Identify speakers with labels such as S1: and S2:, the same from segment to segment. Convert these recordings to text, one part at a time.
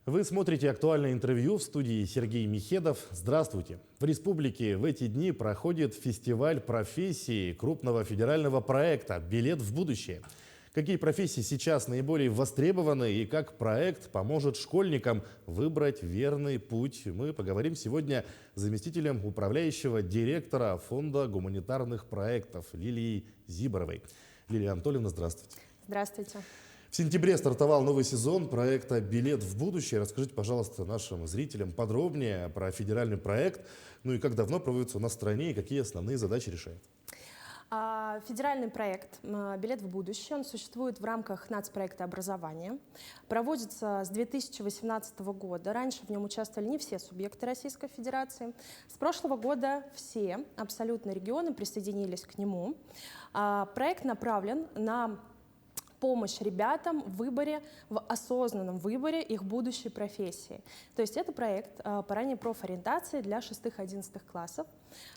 S1: Вы смотрите «Актуальное интервью», в студии Сергей Михедов. Здравствуйте. В республике в эти дни проходит фестиваль профессий крупного федерального проекта «Билет в будущее». Какие профессии сейчас наиболее востребованы и как проект поможет школьникам выбрать верный путь, мы поговорим сегодня с заместителем управляющего директора Фонда гуманитарных проектов Лилией Зиборовой. Лилия Анатольевна, здравствуйте.
S2: Здравствуйте.
S1: В сентябре стартовал новый сезон проекта «Билет в будущее». Расскажите, пожалуйста, нашим зрителям подробнее про федеральный проект, ну и как давно проводится у нас в стране и какие основные задачи решает.
S2: Федеральный проект «Билет в будущее», он существует в рамках нацпроекта образования, проводится с 2018 года. Раньше в нем участвовали не все субъекты Российской Федерации. С прошлого года все, абсолютно регионы присоединились к нему. Проект направлен на помощь ребятам в выборе, в осознанном выборе их будущей профессии. То есть это проект по ранней профориентации для 6-11 классов,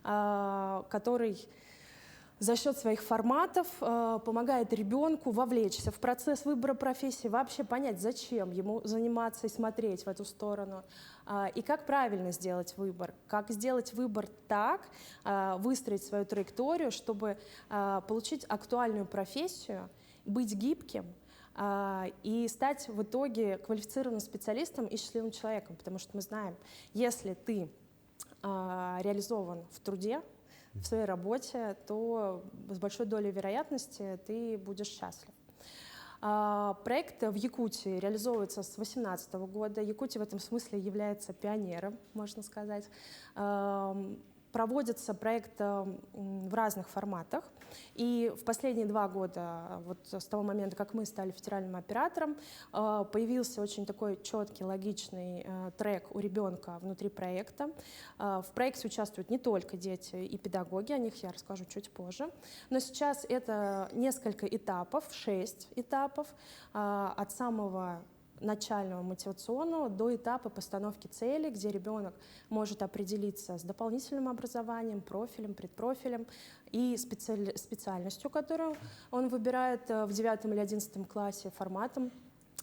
S2: который за счет своих форматов помогает ребенку вовлечься в процесс выбора профессии, вообще понять, зачем ему заниматься и смотреть в эту сторону, и как правильно сделать выбор, как сделать выбор так, выстроить свою траекторию, чтобы получить актуальную профессию, быть гибким и стать в итоге квалифицированным специалистом и счастливым человеком, потому что мы знаем, если ты реализован в труде, в своей работе, то с большой долей вероятности ты будешь счастлив. Проект в Якутии реализовывается с 2018 года. Якутия в этом смысле является пионером, можно сказать. Проводится проект в разных форматах. И в последние 2 года, вот с того момента, как мы стали федеральным оператором, появился очень такой четкий, логичный трек у ребенка внутри проекта. В проекте участвуют не только дети и педагоги, о них я расскажу чуть позже. Но сейчас это несколько этапов, 6 этапов, от самого начального мотивационного до этапа постановки цели, где ребенок может определиться с дополнительным образованием, профилем, предпрофилем и специальностью, которую он выбирает в 9 или 11 классе, форматом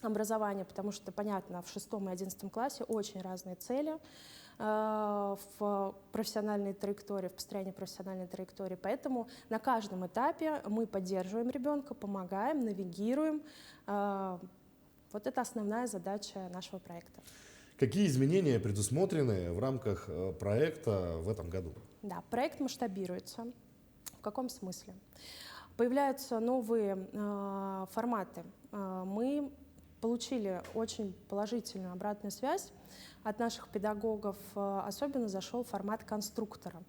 S2: образования, потому что, понятно, в 6 и 11 классе очень разные цели в профессиональной траектории, в построении профессиональной траектории. Поэтому на каждом этапе мы поддерживаем ребенка, помогаем, навигируем. Вот это основная задача нашего проекта.
S1: Какие изменения предусмотрены в рамках проекта в этом году?
S2: Да, проект масштабируется. В каком смысле? Появляются новые форматы. Мы получили очень положительную обратную связь от наших педагогов. Особенно зашел формат конструктора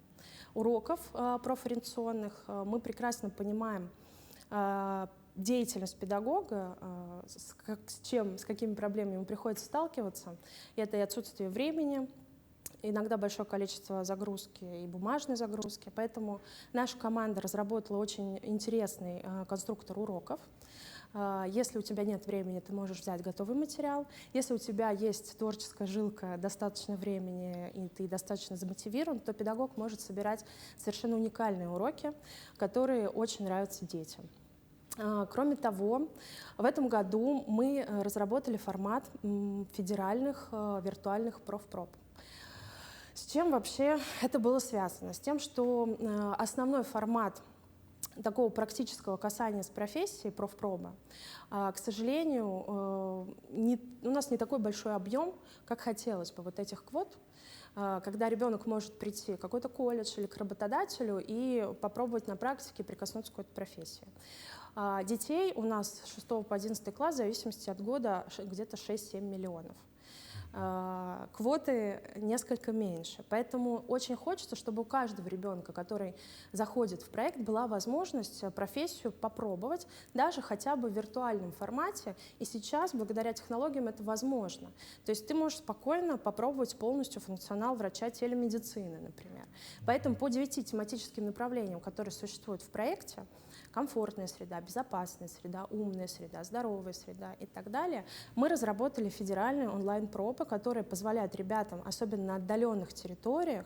S2: уроков профориентационных. Мы прекрасно понимаем деятельность педагога, с какими проблемами ему приходится сталкиваться. Это и отсутствие времени, иногда большое количество загрузки и бумажной загрузки. Поэтому наша команда разработала очень интересный конструктор уроков. Если у тебя нет времени, ты можешь взять готовый материал. Если у тебя есть творческая жилка, достаточно времени и ты достаточно замотивирован, то педагог может собирать совершенно уникальные уроки, которые очень нравятся детям. Кроме того, в этом году мы разработали формат федеральных виртуальных профпроб. С чем вообще это было связано? С тем, что основной формат такого практического касания с профессией профпроба, к сожалению, у нас не такой большой объем, как хотелось бы вот этих квот, когда ребенок может прийти в какой-то колледж или к работодателю и попробовать на практике прикоснуться к какой-то профессии. Детей у нас с 6 по 11 класс, в зависимости от года, где-то 6-7 миллионов. Квоты несколько меньше. Поэтому очень хочется, чтобы у каждого ребенка, который заходит в проект, была возможность профессию попробовать, даже хотя бы в виртуальном формате. И сейчас, благодаря технологиям, это возможно. То есть ты можешь спокойно попробовать полностью функционал врача телемедицины, например. Поэтому по 9 тематическим направлениям, которые существуют в проекте, комфортная среда, безопасная среда, умная среда, здоровая среда и так далее, мы разработали федеральные онлайн-пробы, которые позволяют ребятам, особенно на отдаленных территориях,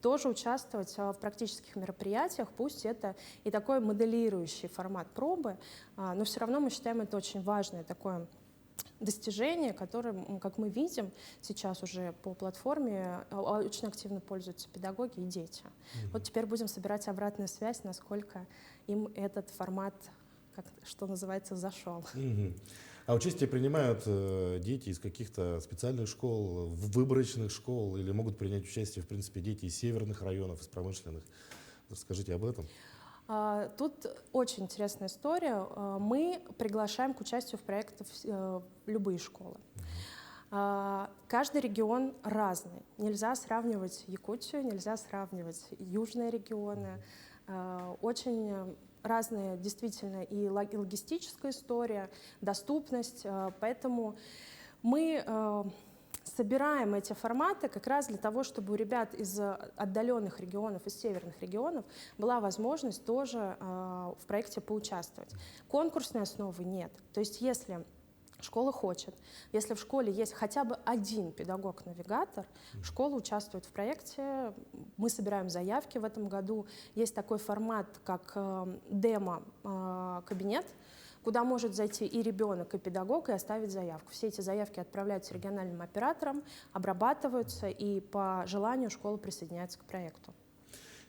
S2: тоже участвовать в практических мероприятиях, пусть это и такой моделирующий формат пробы, но все равно мы считаем это очень важное такое достижение, которым, как мы видим, сейчас уже по платформе очень активно пользуются педагоги и дети. Вот теперь будем собирать обратную связь, насколько им этот формат, что называется, зашел.
S1: А участие принимают дети из каких-то специальных школ, выборочных школ, или могут принять участие, в принципе, дети из северных районов, из промышленных? Расскажите об этом.
S2: Тут очень интересная история. Мы приглашаем к участию в проектах любые школы. Каждый регион разный. Нельзя сравнивать Якутию, нельзя сравнивать южные регионы. Очень разная действительно и логистическая история, доступность. Поэтому мы собираем эти форматы как раз для того, чтобы у ребят из отдаленных регионов, из северных регионов была возможность тоже в проекте поучаствовать. Конкурсной основы нет. То есть если школа хочет, если в школе есть хотя бы один педагог-навигатор, школа участвует в проекте, мы собираем заявки в этом году. Есть такой формат, как демо-кабинет, куда может зайти и ребенок, и педагог, и оставить заявку. Все эти заявки отправляются региональным операторам, обрабатываются, и по желанию школа присоединяется к проекту.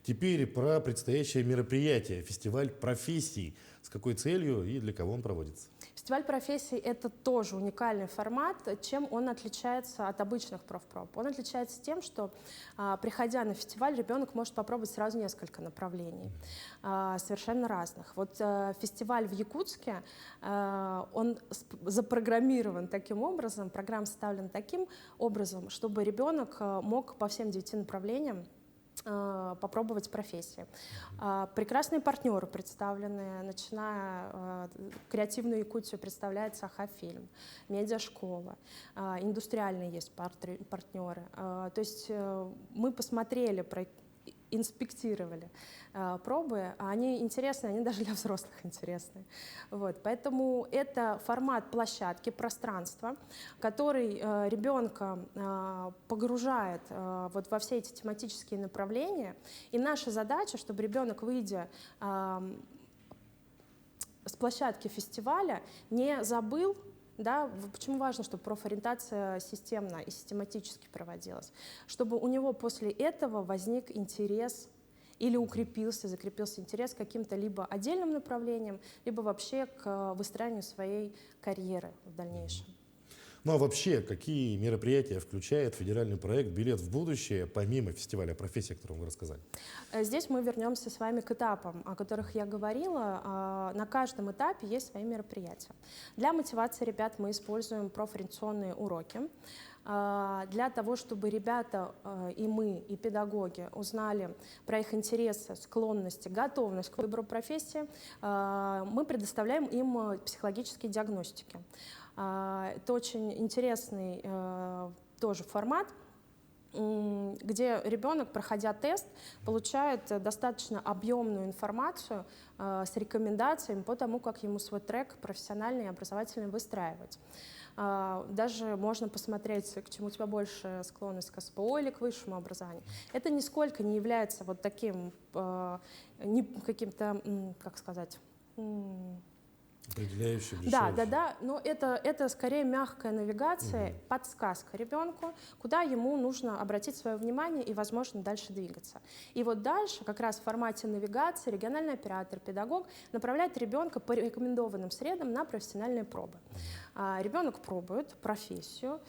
S1: Теперь про предстоящее мероприятие, фестиваль профессий. С какой целью и для кого он проводится?
S2: Фестиваль профессий — это тоже уникальный формат. Чем он отличается от обычных профпроб? Он отличается тем, что, приходя на фестиваль, ребенок может попробовать сразу несколько направлений, совершенно разных. Вот фестиваль в Якутске, он запрограммирован таким образом, программа составлена таким образом, чтобы ребенок мог по всем 9 направлениям попробовать профессии. Прекрасные партнеры представлены, начиная креативную Якутию представляет Саха-фильм, медиашкола, индустриальные есть партнеры. То есть мы посмотрели, инспектировали пробы, а они интересные, они даже для взрослых интересны. Вот, поэтому это формат площадки, пространства, который ребенка погружает вот во все эти тематические направления. И наша задача, чтобы ребенок, выйдя с площадки фестиваля, не забыл. Да, почему важно, чтобы профориентация системно и систематически проводилась? Чтобы у него после этого возник интерес или закрепился интерес к каким-то либо отдельным направлениям, либо вообще к выстраиванию своей карьеры в дальнейшем.
S1: Ну а вообще, какие мероприятия включает федеральный проект «Билет в будущее», помимо фестиваля профессий, о котором вы рассказали?
S2: Здесь мы вернемся с вами к этапам, о которых я говорила. На каждом этапе есть свои мероприятия. Для мотивации ребят мы используем профориентационные уроки. Для того, чтобы ребята и мы, и педагоги узнали про их интересы, склонности, готовность к выбору профессии, мы предоставляем им психологические диагностики. Это очень интересный тоже формат, где ребенок, проходя тест, получает достаточно объемную информацию с рекомендациями по тому, как ему свой трек профессиональный и образовательный выстраивать. Даже можно посмотреть, к чему у тебя больше склонность, к СПО или к высшему образованию. Это нисколько не является вот таким каким-то, как сказать,
S1: определяющим,
S2: решающим. Да, но это скорее мягкая навигация, подсказка ребенку, куда ему нужно обратить свое внимание и, возможно, дальше двигаться. И вот дальше, как раз в формате навигации, региональный оператор, педагог направляет ребенка по рекомендованным средам на профессиональные пробы. Ребенок пробует профессию,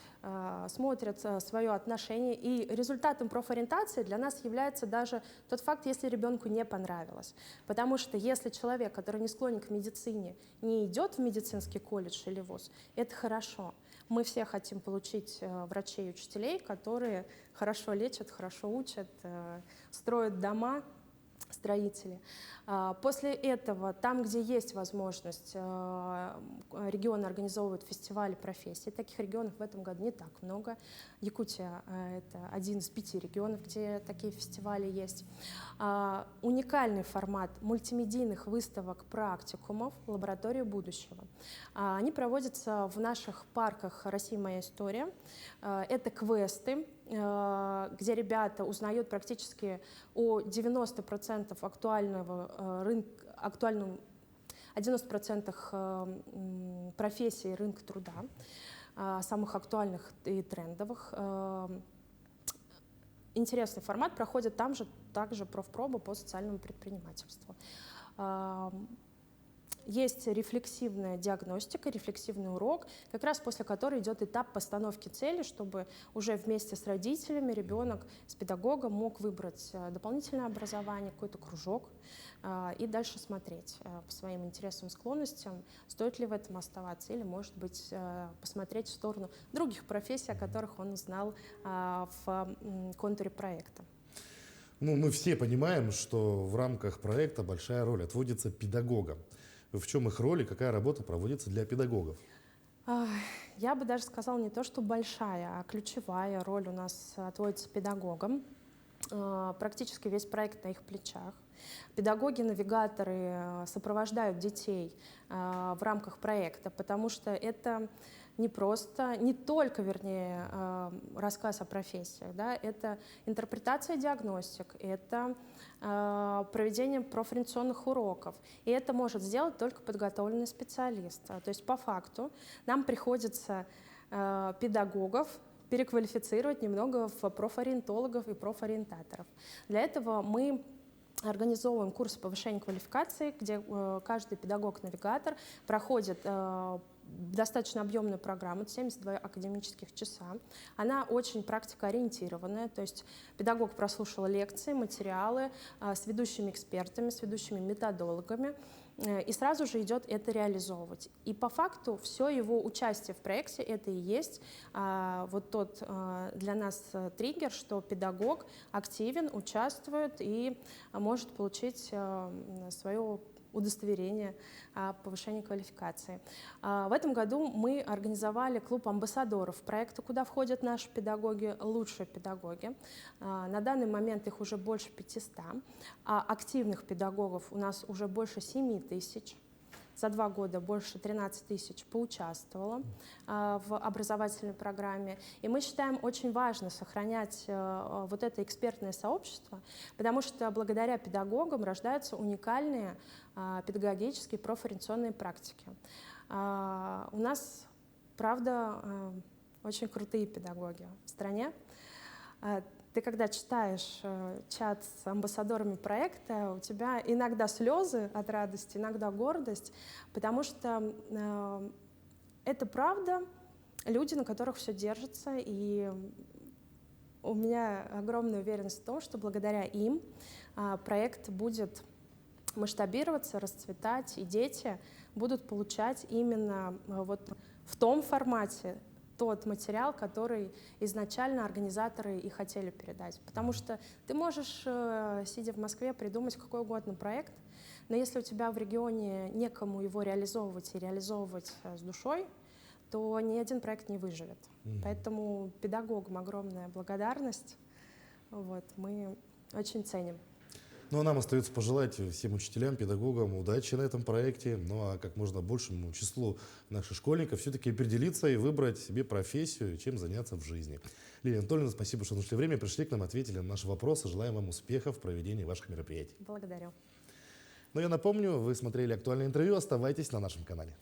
S2: смотрит свое отношение, и результатом профориентации для нас является даже тот факт, если ребенку не понравилось. Потому что если человек, который не склонен к медицине, не идет в медицинский колледж или вуз, это хорошо. Мы все хотим получить врачей и учителей, которые хорошо лечат, хорошо учат, строят дома, строители. После этого, там, где есть возможность, регионы организовывают фестивали профессий. Таких регионов в этом году не так много. Якутия — это один из 5 регионов, где такие фестивали есть. Уникальный формат мультимедийных выставок, практикумов, лаборатории будущего. Они проводятся в наших парках «Россия. Моя история». Это квесты, где ребята узнают практически о 90% актуального о 90% профессий рынка труда, самых актуальных и трендовых. Интересный формат проходит там же также профпробы по социальному предпринимательству. Есть рефлексивная диагностика, рефлексивный урок, как раз после которой идет этап постановки цели, чтобы уже вместе с родителями ребенок с педагогом мог выбрать дополнительное образование, какой-то кружок и дальше смотреть по своим интересам и склонностям, стоит ли в этом оставаться или, может быть, посмотреть в сторону других профессий, о которых он узнал в контуре проекта.
S1: Ну, мы все понимаем, что в рамках проекта большая роль отводится педагогам. В чем их роль и какая работа проводится для педагогов?
S2: Я бы даже сказала не то, что большая, а ключевая роль у нас отводится педагогам. Практически весь проект на их плечах. Педагоги-навигаторы сопровождают детей в рамках проекта, потому что это не только, рассказ о профессиях, да, это интерпретация диагностик, это проведение профориентационных уроков. И это может сделать только подготовленный специалист. То есть по факту нам приходится педагогов переквалифицировать немного в профориентологов и профориентаторов. Для этого мы организовываем курсы повышения квалификации, где каждый педагог-навигатор проходит достаточно объемную программу, 72 академических часа. Она очень практикоориентированная, то есть педагог прослушал лекции, материалы с ведущими экспертами, с ведущими методологами, и сразу же идет это реализовывать. И по факту все его участие в проекте — это и есть вот тот для нас триггер, что педагог активен, участвует и может получить свое удостоверение о повышении квалификации. В этом году мы организовали клуб амбассадоров проекта, куда входят наши педагоги, лучшие педагоги. На данный момент их уже больше 500, а активных педагогов у нас уже больше 7 тысяч. За 2 года больше 13 тысяч поучаствовало в образовательной программе. И мы считаем очень важно сохранять вот это экспертное сообщество, потому что благодаря педагогам рождаются уникальные педагогические профориентационные практики. У нас, правда, очень крутые педагоги в стране. Ты когда читаешь чат с амбассадорами проекта, у тебя иногда слезы от радости, иногда гордость, потому что это правда люди, на которых все держится, и у меня огромная уверенность в том, что благодаря им проект будет масштабироваться, расцветать, и дети будут получать именно вот в том формате тот материал, который изначально организаторы и хотели передать. Потому что ты можешь, сидя в Москве, придумать какой угодно проект, но если у тебя в регионе некому его реализовывать и реализовывать с душой, то ни один проект не выживет. Поэтому педагогам огромная благодарность. Вот, мы очень ценим.
S1: Ну, а нам остается пожелать всем учителям, педагогам удачи на этом проекте, ну а как можно большему числу наших школьников все-таки определиться и выбрать себе профессию, чем заняться в жизни. Лилия Анатольевна, спасибо, что нашли время, пришли к нам, ответили на наши вопросы. Желаем вам успехов в проведении ваших мероприятий.
S2: Благодарю.
S1: Ну, я напомню, вы смотрели актуальное интервью, оставайтесь на нашем канале.